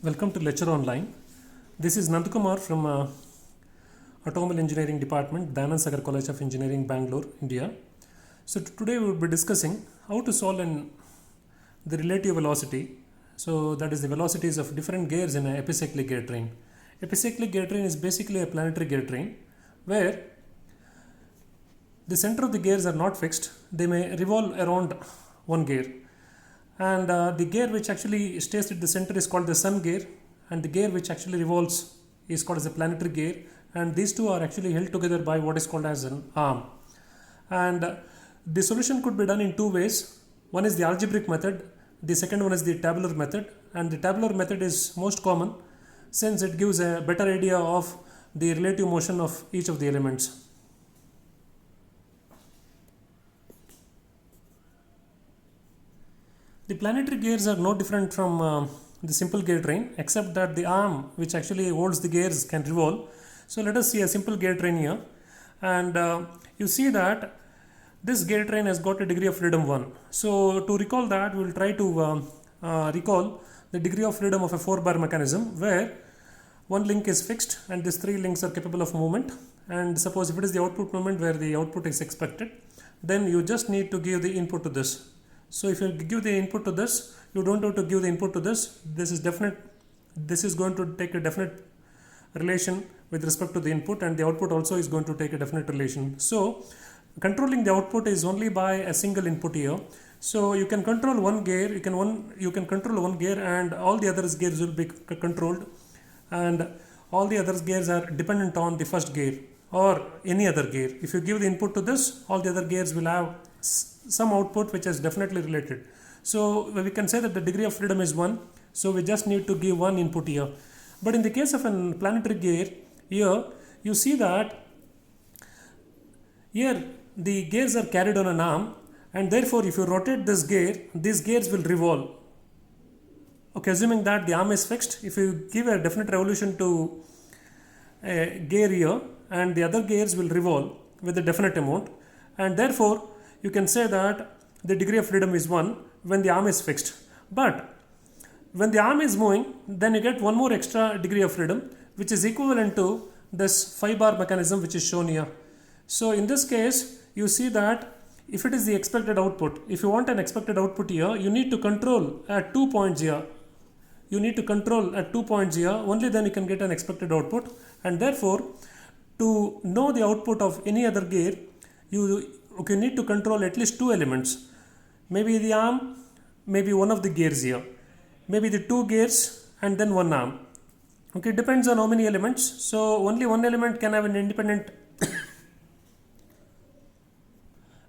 Welcome to Lecture Online. This is Nandakumar from Automobile Engineering Department, Dayanand Sagar College of Engineering, Bangalore, India. So today we will be discussing how to solve the relative velocity. So that is the velocities of different gears in an epicyclic gear train. Epicyclic gear train is basically a planetary gear train where the center of the gears are not fixed. They may revolve around one gear. And the gear which actually stays at the center is called the sun gear, and the gear which actually revolves is called as a planetary gear, and these two are actually held together by what is called as an arm. And the solution could be done in two ways. One is the algebraic method, the second one is the tabular method, and the tabular method is most common since it gives a better idea of the relative motion of each of the elements. The planetary gears are no different from the simple gear train, except that the arm which actually holds the gears can revolve. So let us see a simple gear train here, and you see that this gear train has got a degree of freedom 1. So to recall that, we will try to recall the degree of freedom of a 4-bar mechanism where one link is fixed and these 3 links are capable of movement. And suppose if it is the output moment where the output is expected, then you just need to give the input to this. So if you give the input to this, you don't have to give the input to this. This is definite. This is going to take a definite relation with respect to the input, and the output also is going to take a definite relation. So controlling the output is only by a single input here. So you can control one gear. You can control one gear, and all the other gears will be controlled, and all the other gears are dependent on the first gear or any other gear. If you give the input to this, all the other gears will have some output which is definitely related. So we can say that the degree of freedom is 1. So we just need to give one input here. But in the case of a planetary gear, here you see that here the gears are carried on an arm, and therefore if you rotate this gear, these gears will revolve. Okay, assuming that the arm is fixed, if you give a definite revolution to a gear here, and the other gears will revolve with a definite amount, and therefore you can say that the degree of freedom is 1 when the arm is fixed. But when the arm is moving, then you get one more extra degree of freedom, which is equivalent to this 5-bar mechanism which is shown here. So in this case, you see that if it is the expected output, if you want an expected output here, you need to control at 2 points here. You need to control at 2 points here, only then you can get an expected output. And therefore, to know the output of any other gear, you need to control at least 2 elements. Maybe the arm, maybe one of the gears here, maybe the 2 gears and then one arm. Okay, depends on how many elements. So only one element can have an independent.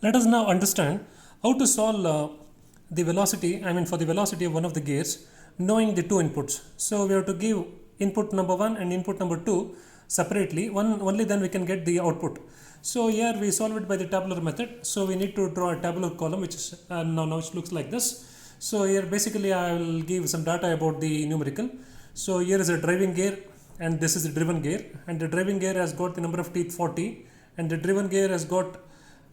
Let us now understand how to solve the velocity, for the velocity of one of the gears, knowing the 2 inputs. So we have to give input number 1 and input number 2 separately. Only then we can get the output. So here we solve it by the tabular method. So we need to draw a tabular column, which is now it looks like this. So here basically I will give some data about the numerical. So here is a driving gear, and this is the driven gear, and the driving gear has got the number of teeth 40, and the driven gear has got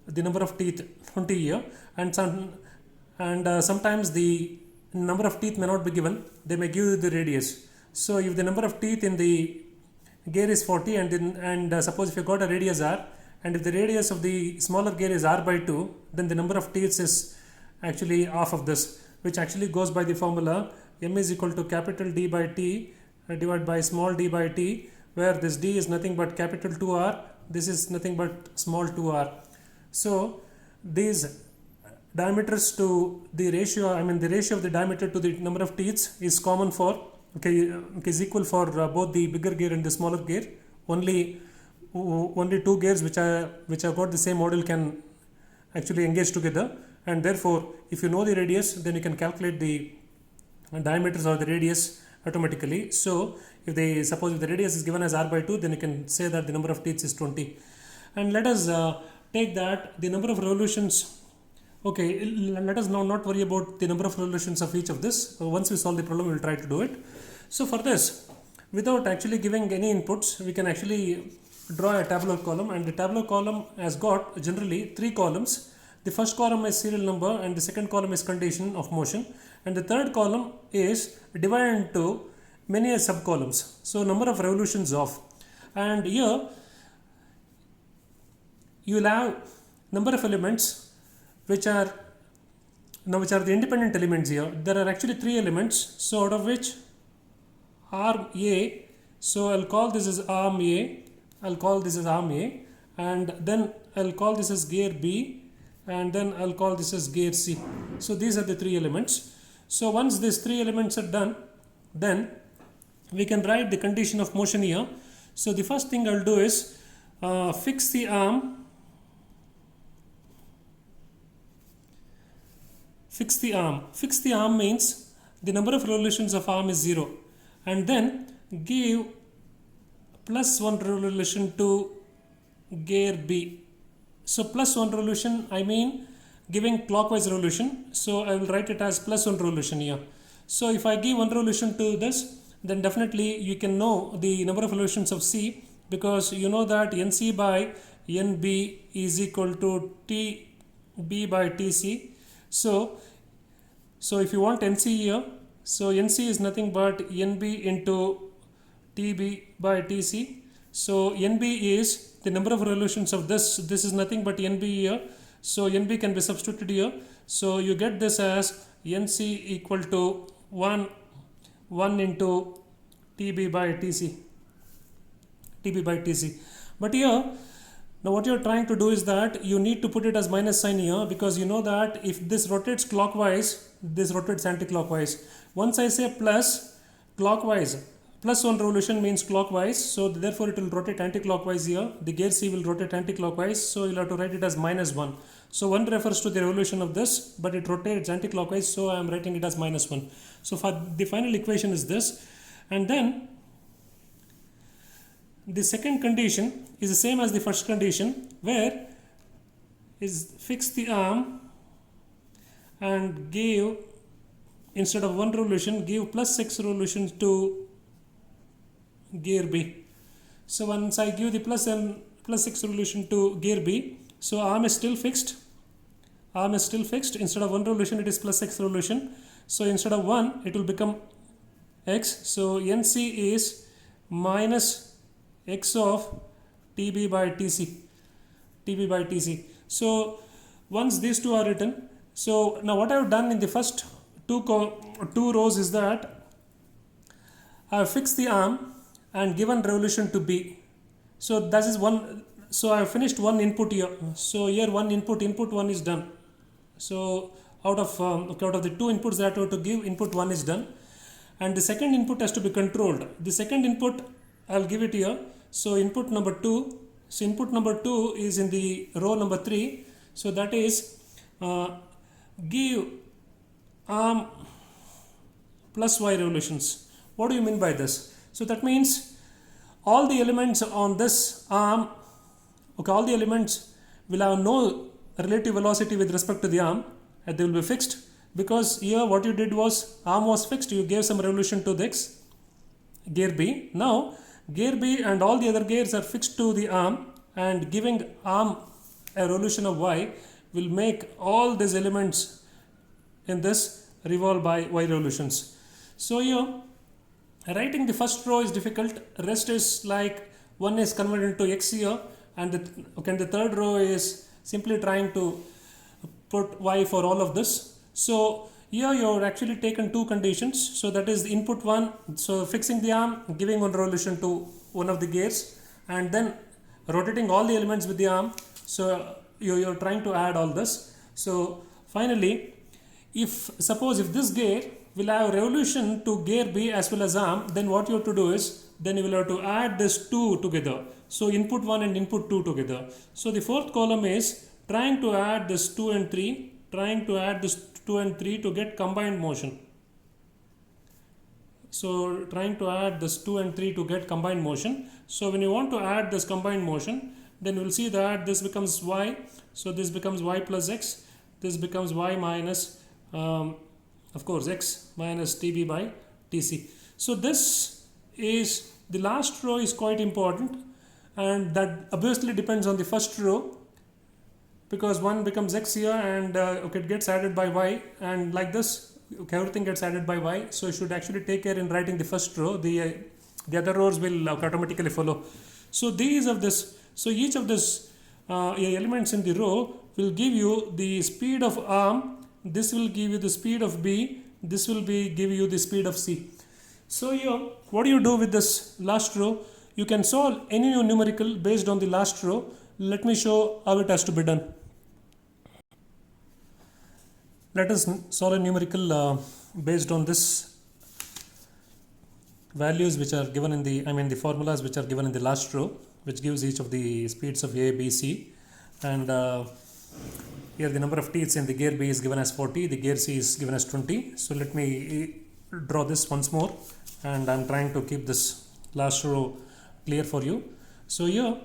the number of teeth 20 here, and sometimes the number of teeth may not be given. They may give you the radius. So if the number of teeth in the gear is 40, and suppose if you got a radius r, and if the radius of the smaller gear is r by 2, then the number of teeth is actually half of this, which actually goes by the formula m is equal to capital D by T divided by small d by T, where this D is nothing but capital 2R, this is nothing but small 2R. So these diameters to the ratio, the ratio of the diameter to the number of teeth is common for, is equal for both the bigger gear and the smaller gear. Only 2 gears which have got the same model can actually engage together, and therefore if you know the radius, then you can calculate the diameters or the radius automatically. So suppose if the radius is given as r by 2, then you can say that the number of teeth is 20. And let us take that the number of revolutions. Okay, let us now not worry about the number of revolutions of each of this. Once we solve the problem, we will try to do it. So for this, without actually giving any inputs, we can actually draw a tabular column, and the tabular column has got generally 3 columns. The first column is serial number, and the second column is condition of motion, and the third column is divided into many as subcolumns. So number of revolutions of, and here you will have number of elements which are the independent elements here. There are actually 3 elements, so out of which arm A, so I'll call this as arm A, I'll call this as arm A, and then I'll call this as gear B, and then I'll call this as gear C. So these are the 3 elements. So once these 3 elements are done, then we can write the condition of motion here. So the first thing I'll do is fix the arm. Fix the arm. Fix the arm means the number of revolutions of arm is 0, and then give plus 1 revolution to gear B. So plus 1 revolution, I mean giving clockwise revolution. So I will write it as plus 1 revolution here. So if I give 1 revolution to this, then definitely you can know the number of revolutions of C, because you know that NC by NB is equal to TB by TC. So if you want NC here, so NC is nothing but NB into TB by TC. So NB is the number of revolutions of this is nothing but NB here. So NB can be substituted here. So you get this as NC equal to 1 into TB by TC. But here, now what you're trying to do is that you need to put it as minus sign here, because you know that if this rotates clockwise, this rotates anti-clockwise. Once I say plus clockwise, plus 1 revolution means clockwise, so therefore it will rotate anti-clockwise here. The gear C will rotate anti-clockwise, so you'll have to write it as minus 1. So 1 refers to the revolution of this, but it rotates anti-clockwise, so I am writing it as minus 1. So for the final equation is this, and then the second condition is the same as the first condition, where is fix the arm and give, instead of 1 revolution, give plus 6 revolutions to gear B. So once I give the plus 6 revolution to gear B, so arm is still fixed. Instead of 1 revolution, it is plus 6 revolution. So instead of 1, it will become X. So NC is minus X of TB by TC. So once these two are written, so now what I have done in the first two rows is that I have fixed the arm and given revolution to B. So that is one. So I have finished one input here. So here one input 1 is done. So out of the 2 inputs that I have to give, input 1 is done, and the second input has to be controlled. The second input I'll give it here. So input number 2. So input number 2 is in the row number 3. So that is give arm plus y revolutions. What do you mean by this? So that means all the elements on this arm, all the elements will have no relative velocity with respect to the arm, and they will be fixed, because here what you did was arm was fixed, you gave some revolution to this gear B. Now gear B and all the other gears are fixed to the arm, and giving arm a revolution of y will make all these elements in this revolve by y revolutions. So here writing the first row is difficult, rest is like 1 is converted into x here, and the third row is simply trying to put y for all of this. So here you have actually taken 2 conditions. So that is the input 1, so fixing the arm, giving 1 revolution to one of the gears, and then rotating all the elements with the arm. So you're trying to add all this. So finally, if this gear will have revolution to gear B as well as arm, then what you have to do is, then you will have to add this 2 together. So input 1 and input 2 together. So the fourth column is trying to add this 2 and 3, to get combined motion. So trying to add this 2 and 3 to get combined motion. So when you want to add this combined motion, then you will see that this becomes y. So this becomes y plus x. This becomes y minus, of course, x minus TB by TC. So this is, the last row is quite important, and that obviously depends on the first row, because 1 becomes x here, and it gets added by y, and like this everything gets added by y, so you should actually take care in writing the first row. The other rows will automatically follow. So these of this, so each of this elements in the row will give you the speed of arm. This will give you the speed of B. This will be give you the speed of C. So here, what do you do with this last row? You can solve any numerical based on the last row. Let me show how it has to be done. Let us solve a numerical based on this values which are given in the formulas which are given in the last row, which gives each of the speeds of A, B, C, and here the number of teeth in the gear B is given as 40, the gear C is given as 20. So let me draw this once more, and I'm trying to keep this last row clear for you. So here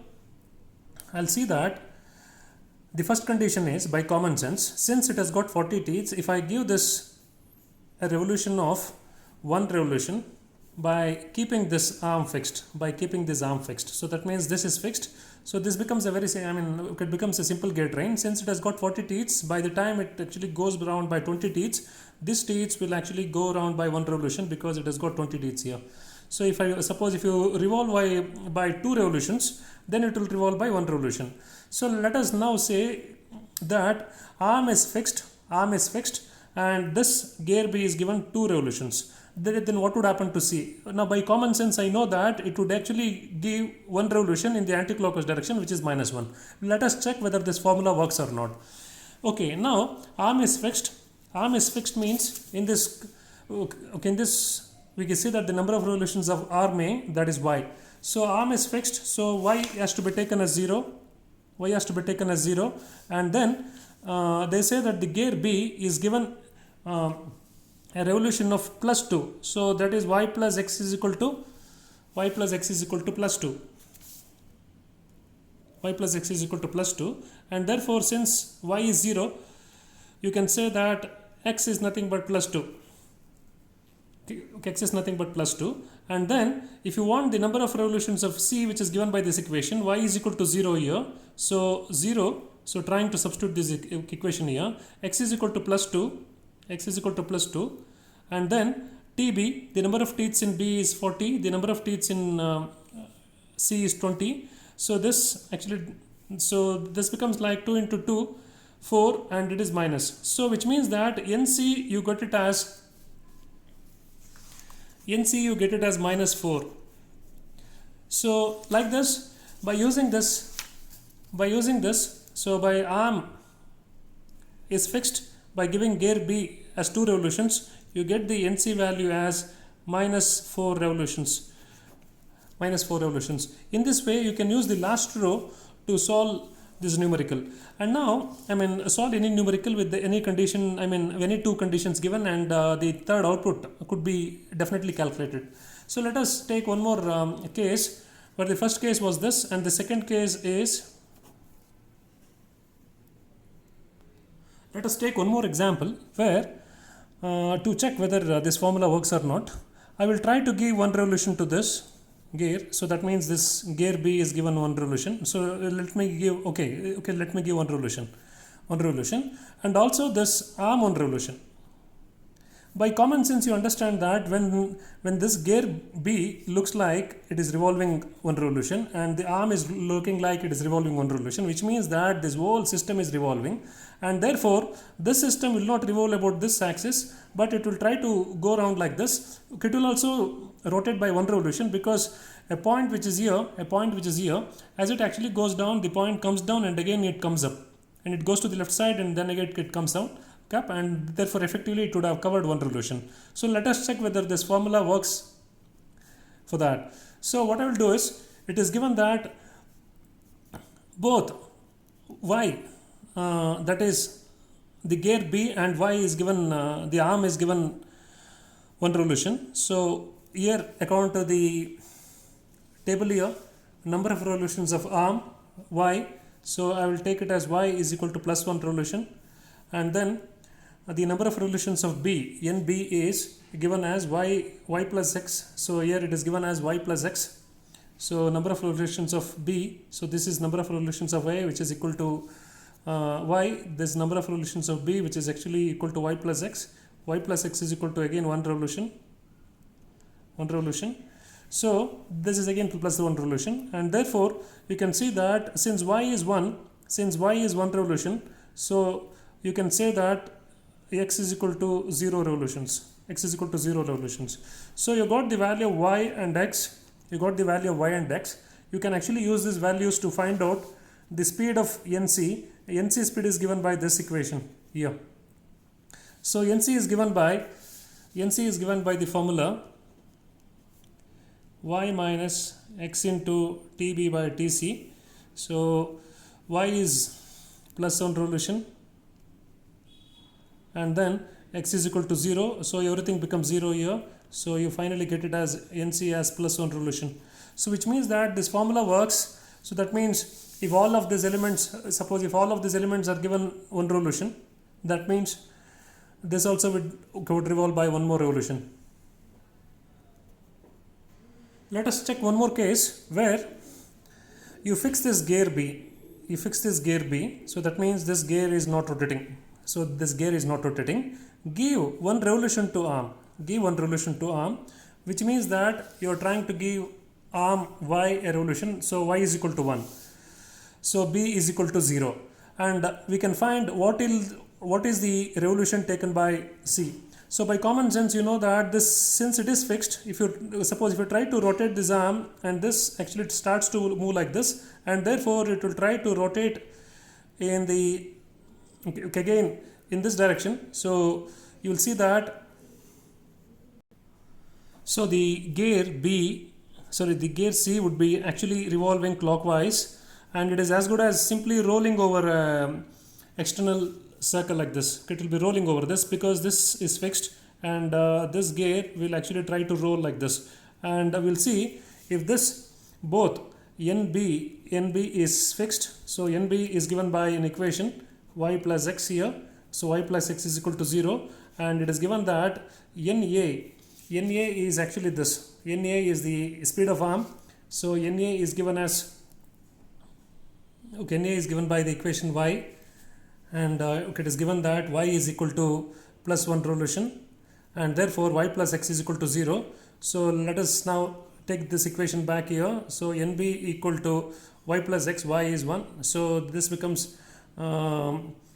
I'll see that the first condition is, by common sense, since it has got 40 teeth, if I give this a revolution of 1 revolution by keeping this arm fixed, so that means this is fixed. So this becomes a it becomes a simple gear train. Since it has got 40 teeth, by the time it actually goes around by 20 teeth, this teeth will actually go around by 1 revolution because it has got 20 teeth here. So if I suppose if you revolve by 2 revolutions, then it will revolve by 1 revolution. So let us now say that arm is fixed, and this gear B is given 2 revolutions. Then what would happen to C? Now by common sense I know that it would actually give 1 revolution in the anti-clockwise direction, which is -1. Let us check whether this formula works or not. Okay, now arm is fixed. Arm is fixed means in this we can see that the number of revolutions of arm A, that is y. So arm is fixed, so y has to be taken as 0. And then they say that the gear B is given a revolution of +2. So that is y plus x is equal to +2. Y plus x is equal to +2, and therefore since y is 0, you can say that x is nothing but +2. X is nothing but +2, and then if you want the number of revolutions of C, which is given by this equation, y is equal to 0 here. So 0. So trying to substitute this equation here, x is equal to +2, and then TB, the number of teeth in B is 40, the number of teeth in C is 20. So this becomes like 2 into 2, 4, and it is minus. So which means that NC you get it as -4. So like this, by using this, so by arm is fixed, by giving gear B as 2 revolutions, you get the NC value as -4 revolutions. In this way, you can use the last row to solve this numerical. And now, solve any numerical with any condition, any 2 conditions given, and the third output could be definitely calculated. So let us take one more case, where the first case was this, and the second case is, let us take one more example where to check whether this formula works or not, I will try to give 1 revolution to this gear. So that means this gear B is given 1 revolution. So let me give let me give 1 revolution, and also this arm 1 revolution. By common sense, you understand that when this gear B looks like it is revolving 1 revolution, and the arm is looking like it is revolving 1 revolution, which means that this whole system is revolving, and therefore this system will not revolve about this axis, but it will try to go around like this. It will also rotate by 1 revolution, because a point which is here, as it actually goes down, the point comes down and again it comes up, and it goes to the left side and then again it comes out, and therefore effectively it would have covered 1 revolution. So let us check whether this formula works for that. So what I will do is, it is given that both y, that is the gear B, and y is given, the arm is given 1 revolution. So here, according to the table here, number of revolutions of arm y, so I will take it as y is equal to +1 revolution, and then the number of revolutions of B, NB, is given as y plus x. So here it is given as y plus x. So number of revolutions of B, so this is number of revolutions of A, which is equal to y. This number of revolutions of B, which is actually equal to y plus x. y plus x is equal to again one revolution. So this is again plus one revolution, and therefore you can see that since y is one revolution, so you can say that x is equal to 0 revolutions. So you got the value of y and x. You can actually use these values to find out the speed of NC. NC speed is given by this equation here. So NC is given by the formula y minus x into TB by TC. So y is plus 1 revolution, and then x is equal to 0, so everything becomes 0 here. So you finally get it as NC as plus 1 revolution. So which means that this formula works. So that means if all of these elements, if all of these elements are given 1 revolution, that means this also would revolve by one more revolution. Let us check one more case where you fix this gear B. So that means this gear is not rotating. Give one revolution to arm. Which means that you are trying to give arm y a revolution. So y is equal to 1. So B is equal to 0. And we can find what is the revolution taken by C. So by common sense, you know that this, since it is fixed, if you try to rotate this arm, and this actually starts to move like this, and therefore it will try to rotate in the again in this direction. So you will see that the gear C would be actually revolving clockwise, and it is as good as simply rolling over external circle like this. It will be rolling over this because this is fixed, and this gear will actually try to roll like this. And we'll see if this both NB is fixed. So NB is given by an equation y plus x here. So y plus x is equal to 0, and it is given that NA is actually this. NA is the speed of arm. So NA is given as NA is given by the equation y, and it is given that y is equal to plus 1 revolution, and therefore y plus x is equal to 0. So let us now take this equation back here. So NB equal to y plus x, y is 1. So this becomes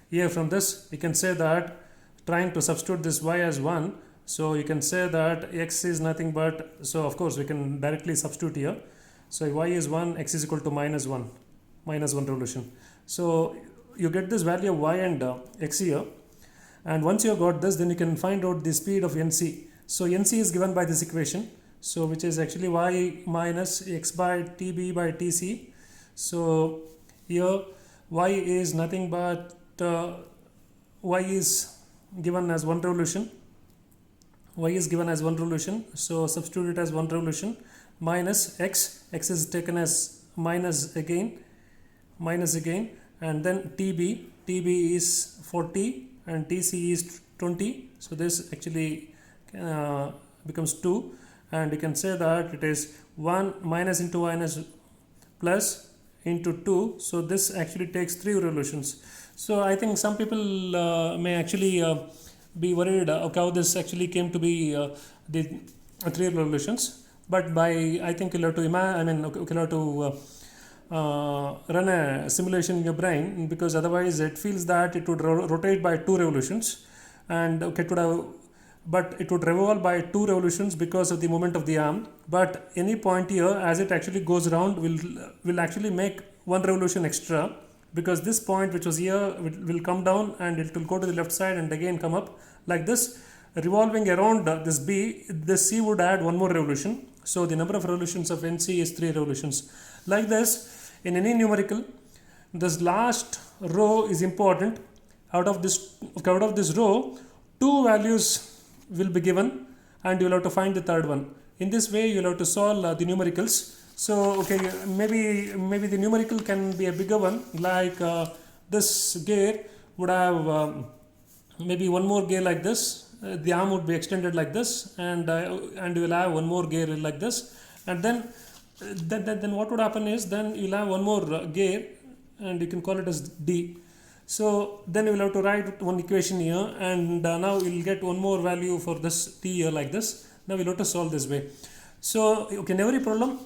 here from this you can say that, trying to substitute this y as 1, so you can say that x is nothing but, so of course we can directly substitute here. So y is 1, x is equal to minus 1 revolution. So you get this value of y and x here, and once you have got this, then you can find out the speed of NC. So NC is given by this equation, so which is actually y minus x by TB by TC. So here y is nothing but y is given as 1 revolution. So substitute it as 1 revolution, minus x is taken as minus again, and then TB is 40 and TC is 20. So this actually becomes 2, and you can say that it is 1 minus into minus plus into 2. So this actually takes 3 revolutions. So I think some people may actually be worried how this actually came to be the 3 revolutions. But I think you'll have to run a simulation in your brain, because otherwise it feels that it would rotate by 2 revolutions, and it would revolve by 2 revolutions because of the movement of the arm. But any point here, as it actually goes around, will actually make 1 revolution extra, because this point which was here will come down and it will go to the left side and again come up like this, revolving around this B. This C would add 1 more revolution. So the number of revolutions of NC is 3 revolutions. Like this, in any numerical, this last row is important. Out of this row, 2 values will be given, and you will have to find the third one. In this way, you will have to solve the numericals. So maybe the numerical can be a bigger one, like this gear would have maybe 1 more gear like this. The arm would be extended like this, and you will have 1 more gear like this, and then what would happen is, then you'll have 1 more gear, and you can call it as D. So then you will have to write one equation here, and now you will get one more value for this t here like this. Now we will have to solve this way. So okay, in every problem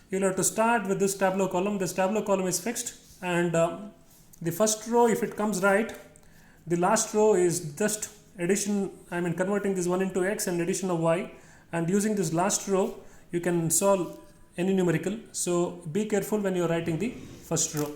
you will have to start with this tableau column. This tableau column is fixed, and the first row, if it comes right, the last row is just addition, converting this 1 into x and addition of y, and using this last row you can solve any numerical. So be careful when you are writing the first row.